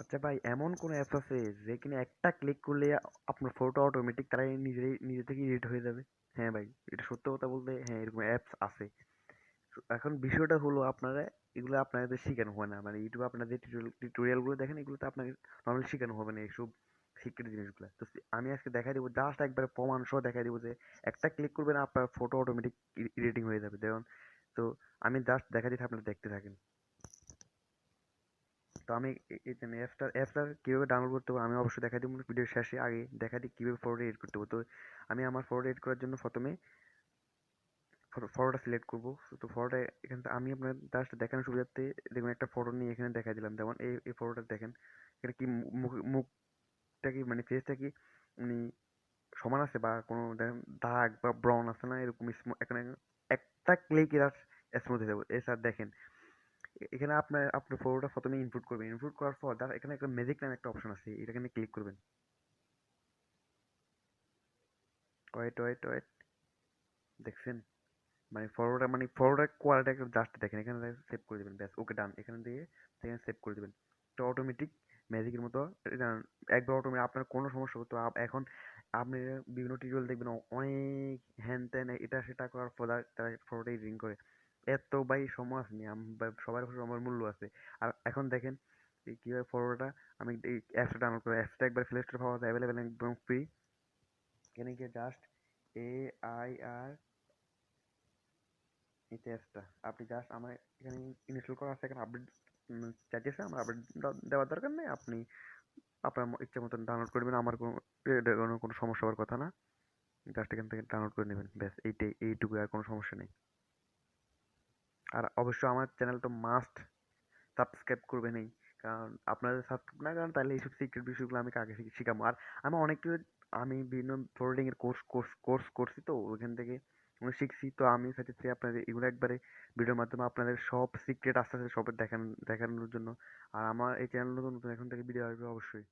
আচ্ছা ভাই, এমন কোন অ্যাপস আছে যে কিনা একটা ক্লিক করলে আপনার ফটো অটোমেটিক তারাই নিজে থেকে এডিট হয়ে যাবে? হ্যাঁ ভাই, এটা সত্য কথা বলতে হ্যাঁ, এরকম অ্যাপস আছে। তো এখন বিষয়টা হলো আপনারা এগুলো আপনাদের শেখানো হয় না, মানে ইউটিউবে আপনারা যে টিউটোরিয়াল গুলো দেখেন এগুলোতে আপনাকে নর্মালি শেখানো হবে না এইসব সিক্রেট জিনিসগুলো। তো আমি আজকে দেখাই দেবো, জাস্ট একবার প্রমাণ সহ দেখাই দেবো যে একটা ক্লিক করবেন আপনার ফটো অটোমেটিক এডিটিং হয়ে যাবে দেখুন। তো আমি জাস্ট দেখা দিচ্ছি, আপনারা দেখতে থাকেন। তো আমি এই যে অ্যাপটা কিভাবে ডাউনলোড করতে হবে আমি অবশ্যই দেখাই দিব ভিডিওর শেষে। আগে দেখাই দিই কিভাবে ফটোটা এডিট করতে হবে। তো আমি আমার ফটোটা এডিট করার জন্য প্রথমে ফটোটা সিলেক্ট করব। তো ফটোটা এখান থেকে আমি আপনার জাস্ট দেখানোর সুবিধার্থে দেখবেন একটা ফটো নিয়ে এখানে দেখাই দিলাম। যেমন এই ফটোটা দেখেন, এটা কি মুখটা কি মানে ফেসটা কি উনি সমান আছে বা কোনো দেখেন দাগ বা ব্রাউন আছে না এরকম এখানে একটা ক্লিক এর স্মুথ হয়ে যাবে। এছাড়া দেখেন এখানে আপনার ফটোটা প্রথমে ইনপুট করবেন। ইনপুট করার পর এখানে একটা ম্যাজিক নামে একটা অপশন আছে, এটা এখানে ক্লিক করবেন। ওয়েট দেখছেন? মানে ফটোটার কোয়ালিটি জাস্ট দেখেন, এখানে সেভ করে দিবেন, ব্যাস ওকে ডান। এখানে দিয়ে সেখানে সেভ করে দিবেন। তো অটোমেটিক ম্যাজিকের মতো এটা একবার অটোমেটিক আপনার কোনো সমস্যা হতো এখন আপনি বিভিন্ন টিউটোরিয়াল দেখবেন অনেক হ্যান ত্যান এটা সেটা করার পর তারা ফটোটা এডিটিং করে। এত ভাই সময় আসেনি, সবার কাছে সময়ের মূল্য আছে। আর এখন দেখেন এই কিভাবে ফটোটা আমি এই অ্যাপসটা ডাউনলোড করে, অ্যাপসটা একবার প্লে স্টোরে পাওয়া যায়, অ্যাভেলেবেল একদম ফ্রি। এখানে গিয়ে জাস্ট AIR এই অ্যাপসটা আপনি জাস্ট আমার এখানে ইনস্টল করা আছে, এখানে আপডেট চাইতেছে, আমার আপডেট দেওয়ার দরকার নেই। আপনি আপনার ইচ্ছা মতন ডাউনলোড করবেন, আমার কোনো সমস্যা হওয়ার কথা না। জাস্ট এখান থেকে ডাউনলোড করে নেবেন, ব্যাস এইটুকু, আর কোনো সমস্যা নেই। আর অবশ্যই আমার চ্যানেল তো মাস্ট সাবস্ক্রাইব করবেনই, কারণ আপনাদের সাবস্ক্রাইব না করেন তাহলে এইসব সিক্রেট বিষয়গুলো আমি কাকে শিখাবো। আর আমি আমি বিভিন্ন ফোল্ডিং এর কোর্স করছি, তো ওইখান থেকে আমি শিখছি। তো আমি চাইতেছি আপনাদের এগুলো একবারে ভিডিওর মাধ্যমে আপনাদের সব সিক্রেট আস্তে আস্তে সব দেখানোর জন্য। আর আমার এই চ্যানেল নতুন নতুন এখন থেকে ভিডিও আসবে অবশ্যই।